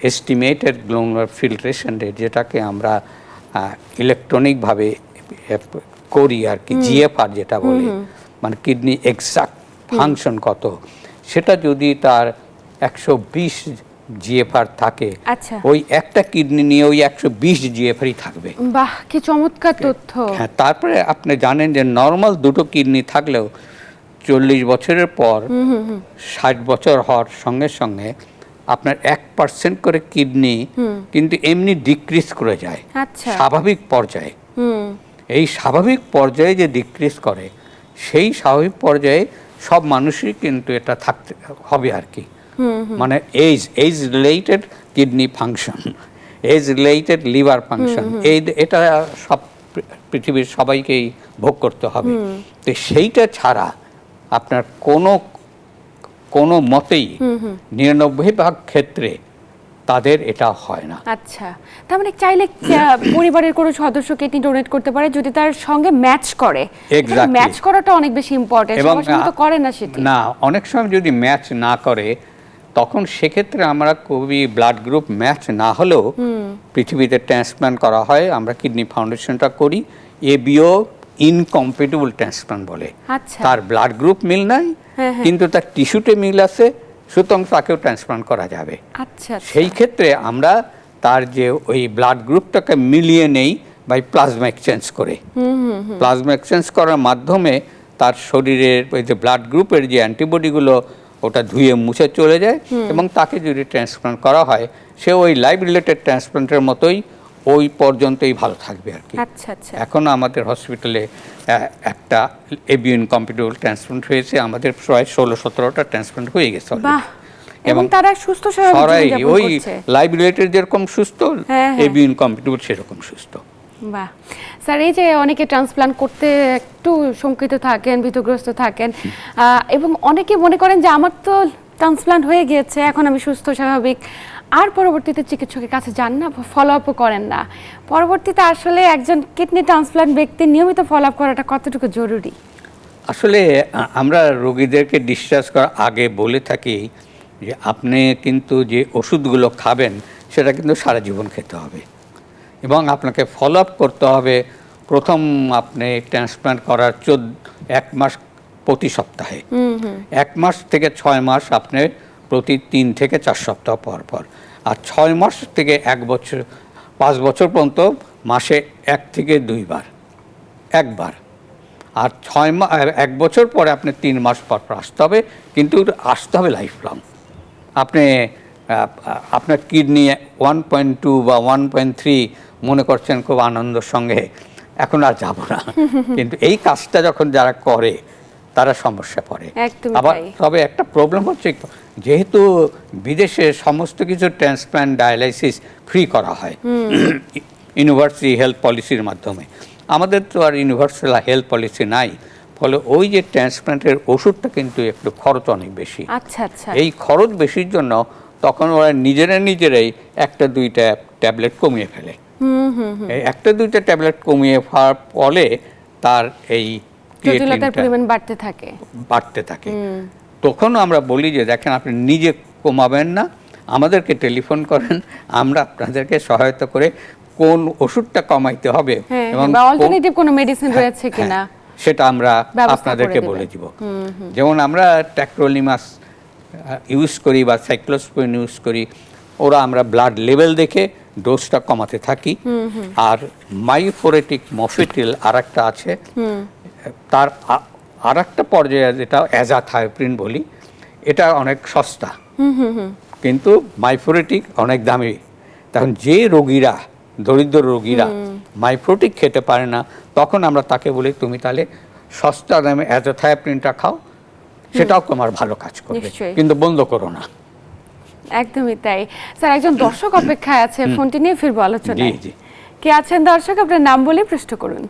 এস্টিমেটেড গ্লোমেরুলার ফিল্ট্রেশন রেট, যেটাকে আমরা ইলেকট্রনিকভাবে করি আর কি, জিএফআর যেটা বলি, মানে কিডনি এক্সাক্ট ফাংশন কত, সেটা যদি তার 120 জিএফআর থাকে, ওই একটা কিডনি নিয়ে ওই 120 জিএফআরই থাকবে। বাহ, কি চমৎকার তথ্য। হ্যাঁ, তারপরে আপনি জানেন যে নর্মাল দুটো কিডনি থাকলেও 40 বছরের পর 60 বছর হওয়ার সঙ্গে সঙ্গে আপনার 1% করে কিডনি কিন্তু এমনি ডিক্রিজ করে যায় স্বাভাবিক পর্যায়ে। এই স্বাভাবিক পর্যায়ে যে ডিক্রিজ করে, সেই স্বাভাবিক পর্যায়ে সব মানুষই কিন্তু এটা থাকতে হবে আর কি। মানে age related kidney function, age related liver function, এটা সব পৃথিবীর সবাইকেই ভোগ করতে হবে। তো সেইটা ছাড়া আপনার কোনো মতেই 99% ক্ষেত্রে তাদের এটা হয় না। আচ্ছা, তার মানে চাইলে পরিবারের কোনো সদস্য কিডনি ডোনেট করতে পারে যদি তার সঙ্গে ম্যাচ করে। ম্যাচ করাটা অনেক বেশি ইম্পর্টেন্ট, সবার সঙ্গে তো করে না সেটা। না, অনেক সময় যদি ম্যাচ না করে, তখন সেক্ষেত্রে আমরা খুবই ব্লাড গ্রুপ ম্যাচ না হলেও পৃথিবীতে ট্রান্সপ্লান্ট করা হয়। আমরা কিডনি ফাউন্ডেশনটা করি, এবিও ইনকম্প্যাটিবল ট্রান্সপ্লান্ট বলে। তার ব্লাড গ্রুপ মিল নাই, কিন্তু তার টিস্যুতে মিল আছে, সুতরাং তাকেও ট্রান্সপ্লান্ট করা যাবে। সেই ক্ষেত্রে আমরা তার যে ওই ব্লাড গ্রুপটাকে মিলিয়ে নেই বাই প্লাজমা এক্সচেঞ্জ করে। প্লাজমা এক্সচেঞ্জ করার মাধ্যমে তার শরীরের ওই যে ব্লাড গ্রুপের যে অ্যান্টিবডিগুলো ওটা ধুয়ে মুছে চলে যায়, এবং তাকে যদি ট্রান্সপ্লান্ট করা হয়, সে ওই লাইফ রিলেটেড ট্রান্সপ্লান্টের মতোই ওই পর্যন্তই ভালো থাকবে আর কি। এখন আমাদের হসপিটালে একটা এবিও ইনকম্প্যাটিবল ট্রান্সপ্লান্ট হয়েছে, আমাদের প্রায় 16-17টা ট্রান্সপ্লান্ট হয়ে গেছে এবং তারা সুস্থ স্বাভাবিক জীবন ওই লাইফ রিলেটেড যেরকম সুস্থ, এবিও ইনকম্প্যাটিবল সেরকম সুস্থ। বাহ স্যার, এই যে অনেকে ট্রান্সপ্লান্ট করতে একটু শঙ্কিত থাকেন, ভীতগ্রস্ত থাকেন, এবং অনেকে মনে করেন যে আমার তো ট্রান্সপ্লান্ট হয়ে গিয়েছে, এখন আমি সুস্থ স্বাভাবিক, আর পরবর্তীতে চিকিৎসকের কাছে যান না, ফলো আপও করেন না। পরবর্তীতে আসলে একজন কিডনি ট্রান্সপ্লান্ট ব্যক্তির নিয়মিত ফলো আপ করাটা কতটুকু জরুরি? আসলে আমরা রোগীদেরকে ডিসচার্জ করার আগে বলে থাকি যে আপনি কিন্তু যে ওষুধগুলো খাবেন সেটা কিন্তু সারা জীবন খেতে হবে, এবং আপনাকে ফলো আপ করতে হবে। প্রথম আপনি ট্রান্সপ্লান্ট করার 1 মাস প্রতি সপ্তাহে, 1 মাস থেকে 6 মাস আপনি প্রতি 3 থেকে 4 সপ্তাহ পর পর, আর 6 মাস থেকে 1 বছর 5 বছর পর্যন্ত মাসে 1 থেকে 2 বার, একবার। আর 1 বছর পরে আপনি 3 মাস পর আসতে হবে, কিন্তু আসতে হবে লাইফ লং। আপনি আপনার কিডনি 1.2 বা 1.3 মনে করছেন খুব আনন্দের সঙ্গে এখন আর যাব না, কিন্তু এই কাজটা যখন যারা করে তারা সমস্যা পড়ে। একদমই আবার তাই। তবে একটা প্রবলেম হচ্ছে, যেহেতু বিদেশে সমস্ত কিছু ট্রান্সপ্ল্যান্ট ডায়ালাইসিস ফ্রি করা হয় ইউনিভার্সিটি হেলথ পলিসির মাধ্যমে, আমাদের তো আর ইউনিভার্সাল হেলথ পলিসি নাই, ফলে ওই যে ট্রান্সপ্ল্যান্টের ওষুধটা কিন্তু একটু খরচ অনেক বেশি। আচ্ছা আচ্ছা। এই খরচ বেশির জন্য তখন ওরা নিজেরাই একটা দুইটা ট্যাবলেট কমিয়ে ফেলে। এই একটা দুইটা ট্যাবলেট কমিয়ে ফেলার ফলে তার এই জটিলতার ক্রিয়েটিনটা পরিমাণ বাড়তে থাকে। তখন আমরা বলি যে দেখেন আপনি নিজে কমাবেন না, আমাদেরকে টেলিফোন করেন, আমরা আপনাদেরকে সহায়তা করে কোন ওষুধটা কমাইতে হবে হ্যাঁ, এবং বা অল্টারনেটিভ কোনো মেডিসিন রয়েছে কিনা সেটা আমরা ব্যবস্থা আপনাদেরকে করে বলে দিব। যেমন আমরা ট্যাক্রোলিমাস ইউজ করি বা সাইক্লোস্পোরিন ইউজ করি, ওরা আমরা ব্লাড লেভেল দেখে ডোজটা কমাতে থাকি। আর মাইফোরেটিক মফিটিল আর একটা আছে, তার আর একটা পর্যায়ে যেটা অ্যাজাথায়োপ্রিন বলি, এটা অনেক সস্তা, কিন্তু মাইফোরেটিক অনেক দামি। তখন যে রোগীরা, দরিদ্র রোগীরা মাইফোরেটিক খেতে পারে না, তখন আমরা তাকে বলি তুমি তাহলে সস্তা দামে অ্যাজাথায়োপ্রিনটা খাও, সেটাও তোমার ভালো কাজ করবে, নিশ্চয়ই। কিন্তু বন্ধ করো না। একদমই তাই। স্যার, একজন দর্শক অপেক্ষায় আছে, ফোনটি নিয়ে ফিরবো জি আলোচনায়। জি। কে আছেন দর্শক? আপনার নাম বলে প্রশ্ন করুন।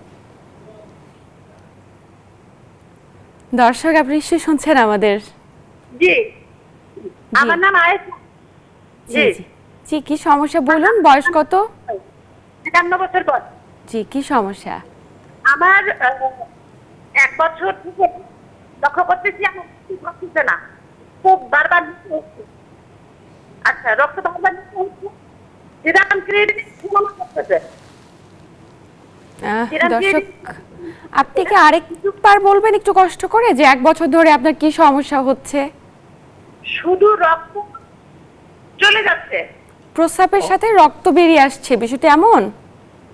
দর্শক, আপনি নিশ্চয়ই শুনছেন আমাদের। জি, আমার নাম আয়েশা। জি জি জি, কি সমস্যা বলুন? বয়স কত? 51 বছর পর জি, কি সমস্যা? আমার 1 বছর থেকে লক্ষ্য করতেছি আমার কিছু হচ্ছে না, খুব বারবার নিতে হচ্ছে। আচ্ছা, রক্ত বারবার নিতে হচ্ছে, সিরাম ক্রিয়েটিনিন কমানো করতেছে। দর্শক, আপনি কি আরেকবার বলবেন একটু কষ্ট করে, যে 1 বছর ধরে আপনার কি সমস্যা হচ্ছে? শুধু রক্ত চলে যাচ্ছে, প্রস্রাবের সাথে রক্ত বেরিয়ে আসছে, বিষয়টা এমন?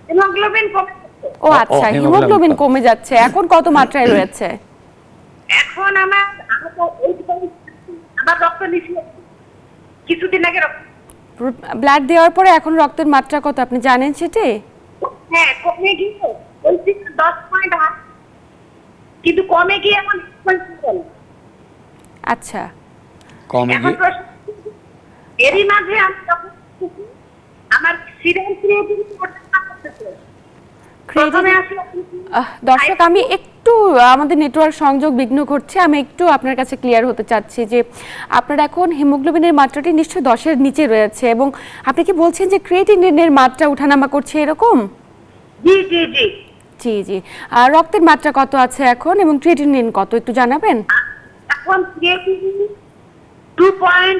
হিমোগ্লোবিন কমে যাচ্ছে। ও আচ্ছা, হিমোগ্লোবিন হিমোগ্লোবিন কমে যাচ্ছে। এখন কত মাত্রায় রয়েছে? এখন আমার রক্ত নিচে, কিছুদিন আগে রক্ত, ব্লাড দেওয়ার পরে এখন রক্তের মাত্রা কত আপনি জানেন সেটি? হ্যাঁ, কমে গিয়ে ওই 10.8, কিন্তু কমে গিয়ে এখন 6.7। আচ্ছা, কমে এখন গিয়ে প্রশ্ন, এরই মাঝে আমি যখন আমার সিরিয়াল ক্রিয়েটিভিটি করতেছে, প্রথমে আসলে দর্শক, আমি একটু আমাদের নেটওয়ার্ক সংযোগ বিঘ্ন ঘটছে, আমি একটু আপনার কাছে ক্লিয়ার হতে চাচ্ছি যে আপনার এখন হিমোগ্লোবিনের মাত্রাটি নিশ্চয়ই 10-এর নিচে রয়েছে, এবং আপনি কি বলছেন যে ক্রিয়েটিনিনের মাত্রা ওঠানামা করছে এরকম? জি জি জি জি জি। আর রক্তের মাত্রা কত আছে এখন এবং ক্রিয়েটিনিন কত একটু জানাবেন? এখন ক্রিয়েটিভিটি 2.1,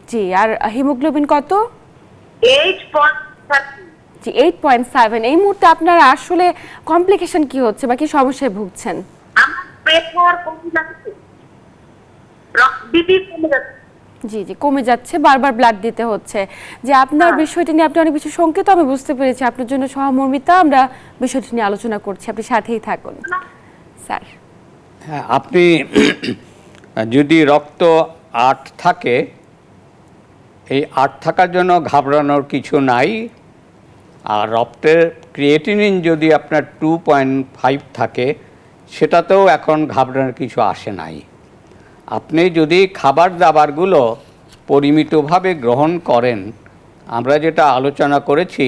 জি, আর হিমোগ্লোবিন কত? 8.7। জি, 8.7। এই মুহূর্তে আপনার আসলে কমপ্লিকেশন কি হচ্ছে বা কি সমস্যায় ভুগছেন? আমার প্রেসার কমে যাচ্ছে, বিপি কমে যাচ্ছে। জি জি, কমে যাচ্ছে, বারবার ব্লাড দিতে হচ্ছে। যে আপনার বিষয়টি নিয়ে আপনি অনেক বেশি শঙ্কিত, আমি বুঝতে পেরেছি। আপনার জন্য সহমর্মিতা, আমরা বিষয়টি নিয়ে আলোচনা করছি, আপনি সাথেই থাকুন স্যার। হ্যাঁ, আপনি যদি রক্ত 8 থাকে, এই 8 থাকার জন্য ঘাবড়ানোর কিছু নাই। আর রক্তের ক্রিয়েটিনিন যদি আপনার 2.5 থাকে, সেটাতেও এখন ঘাবড়ানোর কিছু আসে নাই। আপনি যদি খাবার দাবারগুলো পরিমিতভাবে গ্রহণ করেন, আমরা যেটা আলোচনা করেছি,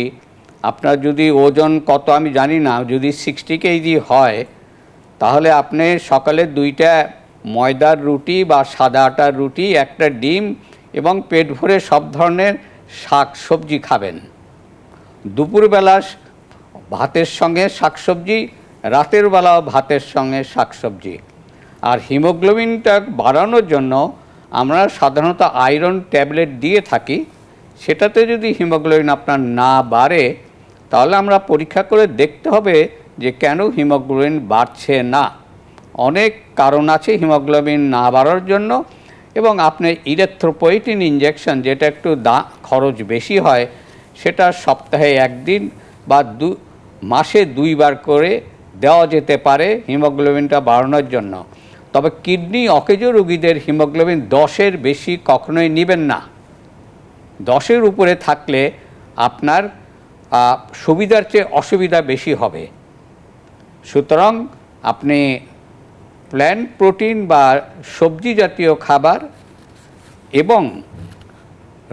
আপনার যদি ওজন কত আমি জানি না, যদি 60 কেজি হয়, তাহলে আপনি সকালে 2টা ময়দার রুটি বা সাদা আটার রুটি, একটা ডিম এবং পেট ভরে সব ধরনের শাক সবজি খাবেন। দুপুরবেলা ভাতের সঙ্গে শাকসবজি, রাতের বেলাও ভাতের সঙ্গে শাকসবজি। আর হিমোগ্লোবিনটা বাড়ানোর জন্য আমরা সাধারণত আয়রন ট্যাবলেট দিয়ে থাকি। সেটাতে যদি হিমোগ্লোবিন আপনার না বাড়ে, তাহলে আমরা পরীক্ষা করে দেখতে হবে যে কেন হিমোগ্লোবিন বাড়ছে না। অনেক কারণ আছে হিমোগ্লোবিন না বাড়ার জন্য, এবং আপনি ইরিথ্রোপয়েটিন ইনজেকশন, যেটা একটু খরচ বেশি হয়, সেটা সপ্তাহে 1 দিন বা মাসে 2 বার করে দেওয়া যেতে পারে হিমোগ্লোবিনটা বাড়ানোর জন্য। তবে কিডনি অকেজো রোগীদের হিমোগ্লোবিন 10-এর বেশি কখনোই নেবেন না। 10-এর উপরে থাকলে আপনার সুবিধার চেয়ে অসুবিধা বেশি হবে। সুতরাং আপনি প্ল্যান্ট প্রোটিন বা সবজি জাতীয় খাবার এবং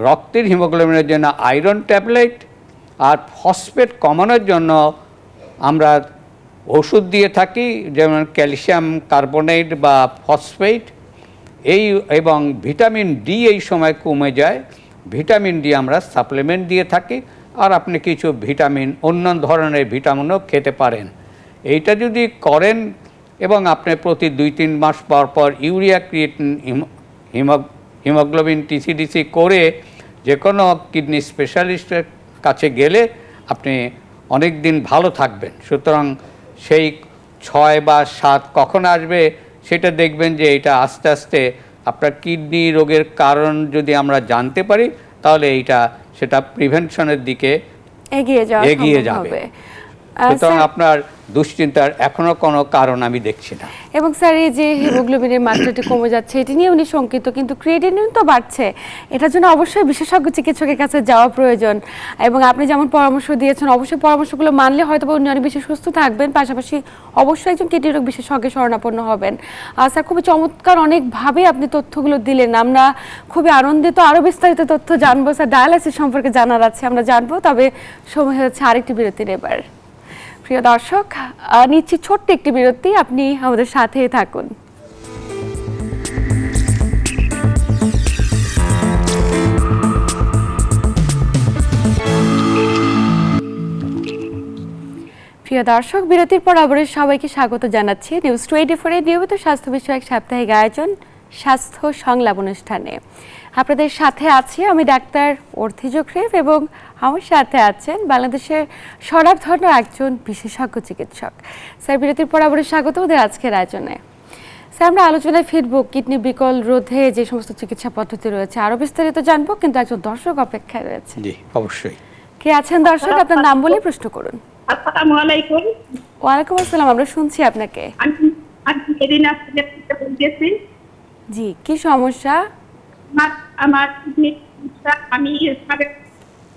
রক্তের হিমোগ্লোবিনের জন্য আয়রন ট্যাবলেট আর ফসফেট কমানোর জন্য আমরা ওষুধ দিয়ে থাকি, যেমন ক্যালসিয়াম কার্বনেট বা ফসফেট এবং ভিটামিন ডি এই সময় কমে যায়, ভিটামিন ডি আমরা সাপ্লিমেন্ট দিয়ে থাকি। আর আপনি কিছু ভিটামিন, অন্য ধরনের ভিটামিনও খেতে পারেন। এইটা যদি করেন এবং আপনি প্রতি 2-3 মাস পর পর ইউরিয়া ক্রিয়েটিন হিমোগ্লোবিন টিসিডিসি করে যে কোনো কিডনি স্পেশালিস্টের কাছে গেলে আপনি অনেক দিন ভালো থাকবেন। সুতরাং সেই 6 বা 7 কখন আসবে সেটা দেখবেন যে এটা আস্তে আস্তে আপনার কিডনি রোগের কারণ যদি আমরা জানতে পারি তাহলে সেটা প্রিভেনশনের দিকে এগিয়ে যাবে। সুতরাং আপনার দুশ্চিন্তার এখনো কোনো কারণ আমি দেখছি না। এবং স্যার এই যে হিমোগ্লোবিনের মাত্রাটি কমে যাচ্ছে এটি নিয়ে উনি শঙ্কিত, কিন্তু ক্রিয়েটিনিন তো বাড়ছে, এটার জন্য অবশ্যই বিশেষজ্ঞ চিকিৎসকের কাছে যাওয়া প্রয়োজন। এবং আপনি যেমন পরামর্শ দিয়েছেন অবশ্যই পরামর্শগুলো মানলে হয়তো উনি অনেক বেশি সুস্থ থাকবেন, পাশাপাশি অবশ্যই একজন কিডনি রোগ বিশেষজ্ঞের শরণাপন্ন হবেন। স্যার খুবই চমৎকার অনেকভাবে আপনি তথ্যগুলো দিলেন, আমরা খুবই আনন্দিত। আরও বিস্তারিত তথ্য জানবো স্যার, ডায়ালাইসিস সম্পর্কে জানার আছে আমরা জানবো, তবে সময় হচ্ছে আরেকটি বিরতির। এবার প্রিয় দর্শক নিচ্ছি ছোট্ট একটি বিরতি, আপনি আমাদের সাথে থাকুন। প্রিয় দর্শক, বিরতির পর আবার সবাইকে স্বাগত জানাচ্ছি নিউজ 24 এর নিয়মিত স্বাস্থ্য বিষয়ক সাপ্তাহিক আয়োজন স্বাস্থ্য সংলাপ অনুষ্ঠানে। আপনাদের সাথে আছি আমি ডাক্তার অর্থি জোখরিফ এবং আমার সাথে আছেন বাংলাদেশের স্বনামধন্য একজন বিশেষজ্ঞ চিকিৎসক। স্যার বিরতির পর আবার স্বাগত ওদের আজকের আয়োজনে। স্যার আমরা আলোচনায় ফিরবো কিডনি বিকল রোধে যে সমস্ত চিকিৎসা পদ্ধতি রয়েছে, আরও বিস্তারিত জানবো, কিন্তু একজন দর্শক অপেক্ষায় রয়েছে। জি অবশ্যই। কে আছেন দর্শক? আপনার নাম বলে প্রশ্ন করুন। আসসালামু আলাইকুম। ওয়ালাইকুম আসসালাম, আমরা শুনছি আপনাকে। জি, কি সমস্যা? আমার আমি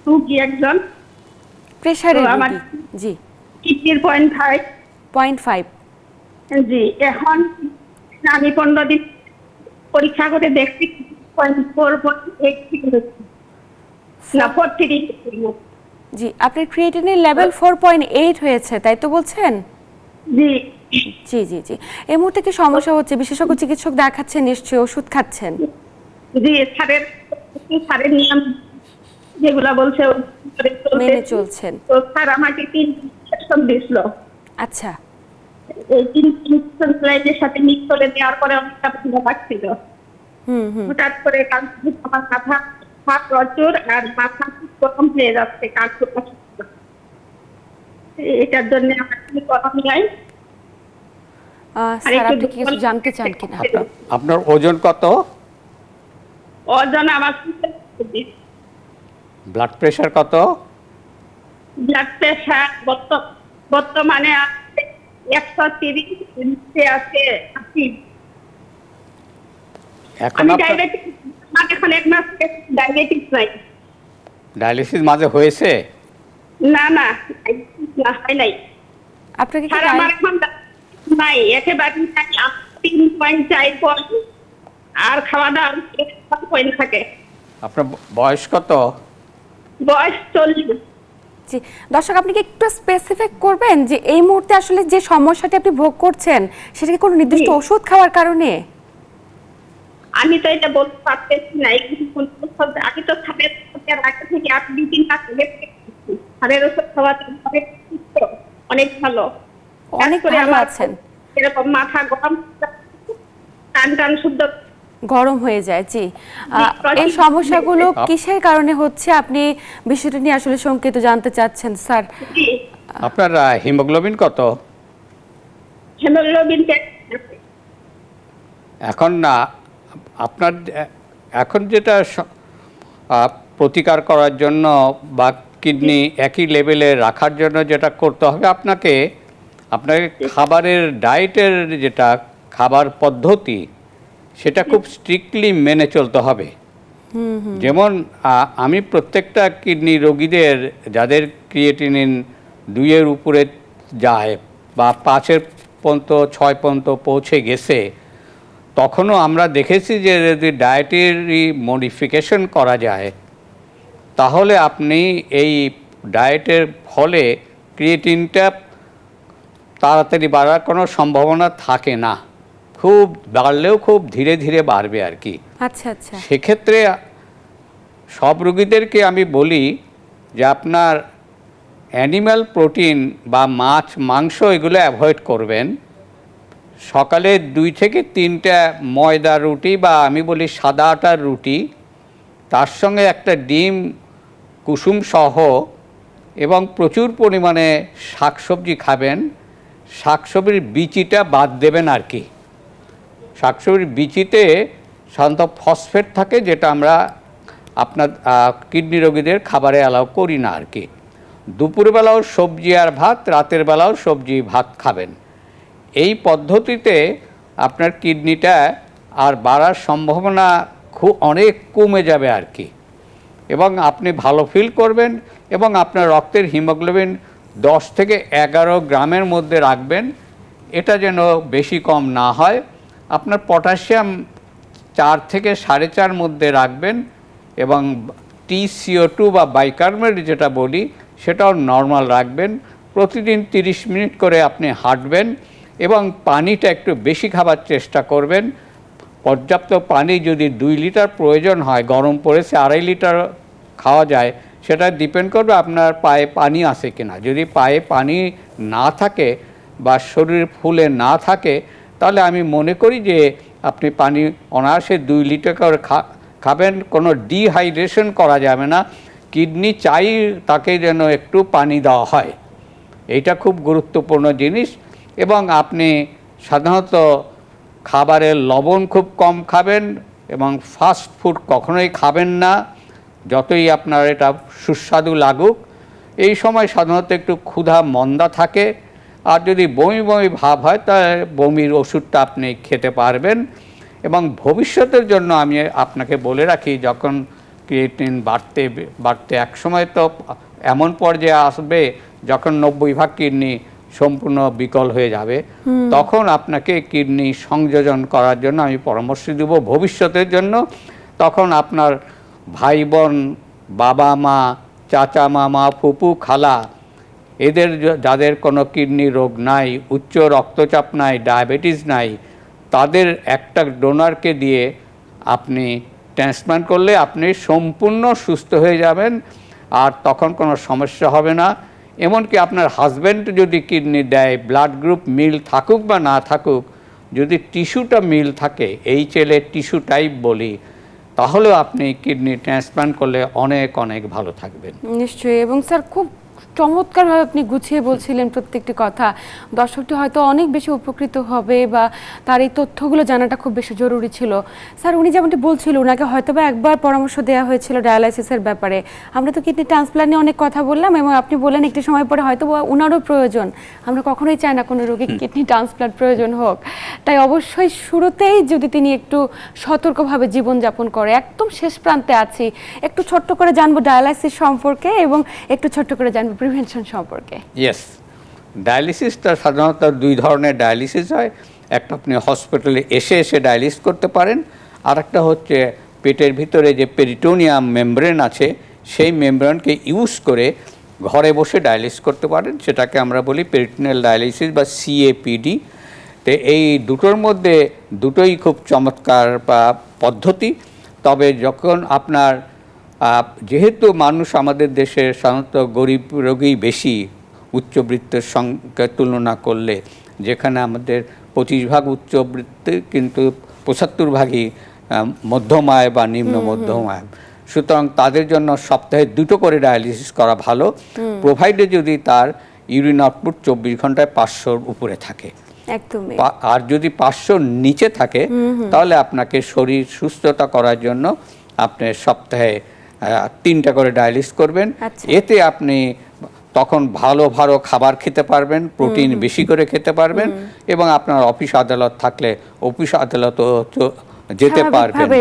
রোগী একজন, প্রেসারের আমার জি কিডনির 0.5। জি, এখন আমি 15 দিন পরীক্ষা করে দেখছি 0.4 না 43। জি, আপনার ক্রিয়েটিনিন লেভেল 4.8 হয়েছে, তাই তো বলছেন? জি জি জি জি। এই মুহূর্তে কি সমস্যা হচ্ছে? বিশেষজ্ঞ চিকিৎসক দেখাচ্ছেন নিশ্চয়ই, ওষুধ খাচ্ছেন? জি, স্যারের নিয়ম যেগুলা বলছে মেনে চলছেন। তো স্যার আমাকে 3 ইনজেকশন দিছিল। আচ্ছা। এই 3 ইনজেকশন লাইনের সাথে মিক্স করে দেওয়ার পরে অনেকটা ভালো লাগছিল। হঠাৎ করে কাল থেকে আমার মাথা প্রচুর আর মাথা গরম হয়ে যাচ্ছে, এটার জন্য আমার কি করণীয় নাই? স্যার আপনি কি কিছু জানতে চান কিনা? আপনার ওজন কত? ওজন আমার, ব্লাড প্রেশার কত? ব্লাড প্রেশার বর্তমানে 130 আছে। এখন আমি ডায়াবেটিস, আমার এখন 1 মাস ডায়াবেটিস নাই। ডায়ালিসিস মাঝে হয়েছে? না না হয় নাই। আপনাকে কি আমার এখন নাই, একেবারে নাই। 3.4 পয়েন্ট আর খাওয়া দাওয়া পয়েন্ট থাকে। আপনার বয়স কত? বয়স 40। জি, দর্শক আপনি কি একটু স্পেসিফিক করবেন যে এই মুহূর্তে আসলে যে সমস্যাটি আপনি ভোগ করছেন সেটা কি কোনো নির্দিষ্ট ওষুধ খাওয়ার কারণে? আমি তো এটা বলতে পারতেছি না। আমি তো ছাদের আগে থেকে 2-3 মাস ছাদের ওষুধ খাওয়াতে অনেক ভালো, অনেক ভালো আছেন। এরকম মাথা গরম, টান শুদ্ধ গরম হয়ে যায়। জি, এই সমস্যাগুলো কিসের কারণে হচ্ছে আপনি বিষয়টা নিয়ে আসলে শঙ্কিত জানতে চাচ্ছেন স্যার? আপনার হিমোগ্লোবিন কত? হিমোগ্লোবিন এখন না, আপনার এখন যেটা প্রতিকার করার জন্য বা কিডনি একই লেভেলে রাখার জন্য যেটা করতে হবে আপনাকে খাবারের ডায়েটের যেটা খাবার পদ্ধতি সেটা খুব স্ট্রিক্টলি মেনে চলতে হবে। যেমন আমি প্রত্যেকটা কিডনি রোগীদের যাদের ক্রিয়েটিনিন 2-এর উপরে যায় বা 5-এর পর্যন্ত 6 পর্যন্ত পৌঁছে গেছে, তখনও আমরা দেখেছি যে যদি ডায়েটারি মডিফিকেশন করা যায় তাহলে আপনি এই ডায়েটের ফলে ক্রিয়েটিনটা তাড়াতাড়ি বাড়ার কোনো সম্ভাবনা থাকে না, খুব বাড়লেও খুব ধীরে ধীরে বাড়বে আর কি। আচ্ছা আচ্ছা। সেক্ষেত্রে সব রোগীদেরকে আমি বলি যে আপনার অ্যানিম্যাল প্রোটিন বা মাছ মাংস এগুলো অ্যাভয়েড করবেন। সকালে 2 থেকে 3টা ময়দা রুটি বা আমি বলি সাদা আটার রুটি, তার সঙ্গে একটা ডিম কুসুম সহ, এবং প্রচুর পরিমাণে শাকসবজি খাবেন। শাকসবজির বিচিটা বাদ দেবেন আর কি। শাকসবজির বিচিতে সাধারণত ফসফেট থাকে, যেটা আমরা আপনার কিডনি রোগীদের খাবারে অ্যালাউ করি না আর কি। দুপুরবেলাও সবজি আর ভাত, রাতের বেলাও সবজি ভাত খাবেন। এই পদ্ধতিতে আপনার কিডনিটা আর বাড়ার সম্ভাবনা অনেক কমে যাবে আর কি, এবং আপনি ভালো ফিল করবেন। এবং আপনার রক্তের হিমোগ্লোবিন 10 থেকে 11 গ্রামের মধ্যে রাখবেন, এটা যেন বেশি কম না হয়। আপনার পটাশিয়াম 4 থেকে 4.5 মধ্যে রাখবেন, এবং TCO2 বা বাইকার্বনেট যেটা বলি সেটাও নর্মাল রাখবেন। প্রতিদিন 30 মিনিট করে আপনি হাঁটবেন, এবং পানিটা একটু বেশি খাবার চেষ্টা করবেন। পর্যাপ্ত পানি যদি 2 লিটার প্রয়োজন হয়, গরম পড়েছে 2.5 লিটার খাওয়া যায়, সেটা ডিপেন্ড করবে আপনার পায়ে পানি আছে কিনা। যদি পায়ে পানি না থাকে বা শরীর ফুলে না থাকে, তাহলে আমি মনে করি যে আপনি পানি অনায়াসে 2 লিটার করে খাবেন। কোনো ডিহাইড্রেশন করা যাবে না, কিডনি চাই তাকে যেন একটু পানি দেওয়া হয়, এইটা খুব গুরুত্বপূর্ণ জিনিস। এবং আপনি সাধারণত খাবারের লবণ খুব কম খাবেন, এবং ফাস্ট ফুড কখনোই খাবেন না, যতই আপনার এটা সুস্বাদু লাগুক। এই সময় সাধারণত একটু ক্ষুধা মন্দা থাকে, আর যদি বমি বমি ভাব হয় তাহলে বমির ওষুধটা আপনি খেতে পারবেন। এবং ভবিষ্যতের জন্য আমি আপনাকে বলে রাখি, যখন ক্রিয়েটিনিন বাড়তে বাড়তে একসময় তো এমন পর্যায়ে আসবে যখন 90% কিডনি সম্পূর্ণ বিকল হয়ে যাবে, তখন আপনাকে কিডনি সংযোজন করার জন্য আমি পরামর্শ দেব ভবিষ্যতের জন্য। তখন আপনার ভাই বোন, বাবা মা, চাচা মামা, ফুপু খালা, এদের যাদের কোনো কিডনি রোগ নাই, উচ্চ রক্তচাপ নাই, ডায়াবেটিস নাই, তাদের একটা ডোনারকে দিয়ে আপনি ট্রান্সপ্লান্ট করলে আপনি সম্পূর্ণ সুস্থ হয়ে যাবেন, আর তখন কোনো সমস্যা হবে না। এমনকি আপনার হাজব্যান্ড যদি কিডনি দেয়, ব্লাড গ্রুপ মিল থাকুক বা না থাকুক, যদি টিস্যুটা মিল থাকে, HLA টিস্যু টাইপ বলি, তাহলেও আপনি কিডনি ট্রান্সপ্লান্ট করলে অনেক অনেক ভালো থাকবেন। নিশ্চয়ই। এবং স্যার খুব চমৎকারভাবে আপনি গুছিয়ে বলছিলেন প্রত্যেকটি কথা। দর্শকটি হয়তো অনেক বেশি উপকৃত হবে, বা তার এই তথ্যগুলো জানাটা খুব বেশি জরুরি ছিল। স্যার, উনি যেমনটি বলছিল, ওনাকে হয়তো বা একবার পরামর্শ দেওয়া হয়েছিল ডায়ালাইসিসের ব্যাপারে। আমরা তো কিডনি ট্রান্সপ্লান্ট নিয়ে অনেক কথা বললাম, এবং আপনি বললেন একটি সময় পরে হয়তো ওনারও প্রয়োজন। আমরা কখনোই চাই না কোনো রোগী কিডনি ট্রান্সপ্লান্ট প্রয়োজন হোক। তাই অবশ্যই শুরুতেই যদি তিনি একটু সতর্কভাবে জীবনযাপন করে, একদম শেষ প্রান্তে আছি, একটু ছোট্ট করে জানবো ডায়ালাইসিস সম্পর্কে, এবং একটু ছোট্ট করে জানবো প্রিভেনশন সম্পর্কে। ইয়েস, ডায়ালিসিসটা সাধারণত 2 ধরনের ডায়ালিসিস হয়। একটা আপনি হসপিটালে এসে এসে ডায়ালিসিস করতে পারেন, আর একটা হচ্ছে পেটের ভিতরে যে পেরিটোনিয়াম মেমব্রেন আছে, সেই মেমব্রেনকে ইউজ করে ঘরে বসে ডায়ালিসিস করতে পারেন। সেটাকে আমরা বলি পেরিটোনিয়াল ডায়ালিসিস বা CAPD। তো এই দুটোর মধ্যে দুটোই খুব চমৎকার পদ্ধতি। তবে যখন আপনার যেহেতু মানুষ আমাদের দেশে সাধারণত গরিব রোগী বেশি উচ্চবিত্তের সঙ্গে তুলনা করলে, যেখানে আমাদের 25% উচ্চবিত্ত কিন্তু 75% মধ্যম আয় বা নিম্ন মধ্যম আয়, সুতরাং তাদের জন্য সপ্তাহে 2টো করে ডায়ালিসিস করা ভালো, প্রোভাইডে যদি তার ইউরিন আউটপুট 24 ঘন্টায় 500-র উপরে থাকে। একদমই। আর যদি 500-র নিচে থাকে, তাহলে আপনাকে শরীর সুস্থতা করার জন্য আপনি সপ্তাহে 3টা করে ডায়ালিসিস করবেন। এতে আপনি তখন ভালো ভালো খাবার খেতে পারবেন, প্রোটিন বেশি করে খেতে পারবেন, এবং আপনার অফিস আদালত থাকলে অফিস আদালতও যেতে পারবেন। স্বাভাবিকভাবে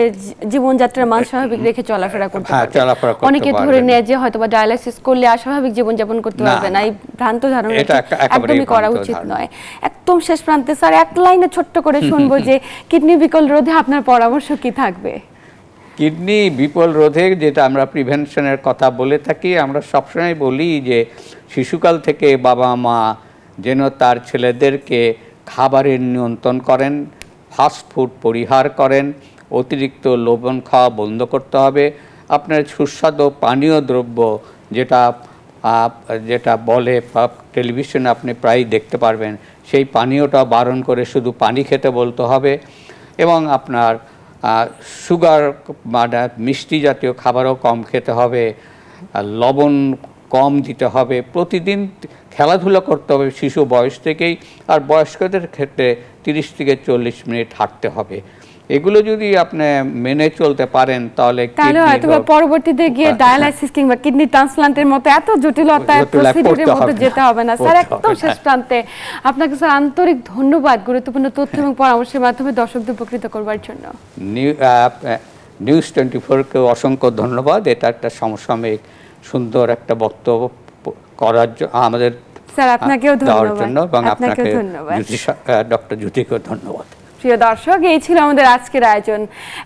জীবনযাত্রার মান স্বাভাবিক রেখে চলাফেরা করতে হ্যাঁ, পারবেন। চলাফেরা করতে অনেকে ধরে পারবেন। নেয় যে হয়তোবা ডায়ালাইসিস করলে অস্বাভাবিক জীবনযাপন করতে না, পারবে না, না। এই ভ্রান্ত ধারণা এটা একেবারেই একদমই করা ভ্রান্ত উচিত ধারণা। নয়। একদম শেষ প্রান্তে স্যার এক লাইনে ছোট্ট করে শুনবো যে কিডনি বিকল রোধে আপনার পরামর্শ কি থাকবে? কিডনি বিকল রোধে যেটা আমরা প্রিভেনশনের কথা বলে থাকি, আমরা সবসময় বলি যে শিশুকাল থেকে বাবা মা যেন তার ছেলেদেরকে খাবারের নিয়ন্ত্রণ করেন, ফাস্ট ফুড পরিহার করেন, অতিরিক্ত লবণ খাওয়া বন্ধ করতে হবে। আপনার সুস্বাদু পানীয় দ্রব্য যেটা যেটা বলে টেলিভিশনে আপনি প্রায়ই দেখতে পারবেন, সেই পানীয়টা বারণ করে শুধু পানি খেতে বলতে হবে। এবং আপনার সুগার মানে মিষ্টি জাতীয় খাবারও কম খেতে হবে, আর লবণ কম দিতে হবে, প্রতিদিন খেলাধুলা করতে হবে শিশু বয়স থেকেই, আর বয়স্কদের ক্ষেত্রে 30 থেকে 40 মিনিট হাঁটতে হবে। এগুলো যদি আপনি মেনে চলতে পারেন তাহলে হয়তো পরবর্তীতে গিয়ে ডায়ালাইসিস কিংবা কিডনি ট্রান্সপ্লান্টের মতো এত জটিলতায় প্রসিডিউরের মধ্যে যেতে হবে না। স্যার একদম শেষ প্রান্তে আপনাকে স্যার আন্তরিক ধন্যবাদ গুরুত্বপূর্ণ তথ্য এবং পরামর্শের মাধ্যমে দর্শকদের উপকৃত করবার জন্য। নিউজ 24-কে অসংখ্য ধন্যবাদ। এটা একটা সমসাময়িক সুন্দর একটা বক্তব্য করার জন্য আমাদের স্যার আপনাকেও দেওয়ার জন্য, এবং আপনাকেও আপনাকে ধন্যবাদ। ডক্টর জ্যোতিকেও ধন্যবাদ। প্রিয় দর্শক, এই ছিল আমাদের আজকের আয়োজন।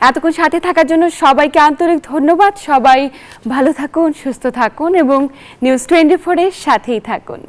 এতক্ষণ সাথে থাকার জন্য সবাইকে আন্তরিক ধন্যবাদ। সবাই ভালো থাকুন, সুস্থ থাকুন এবং নিউজ 24 এর সাথেই থাকুন।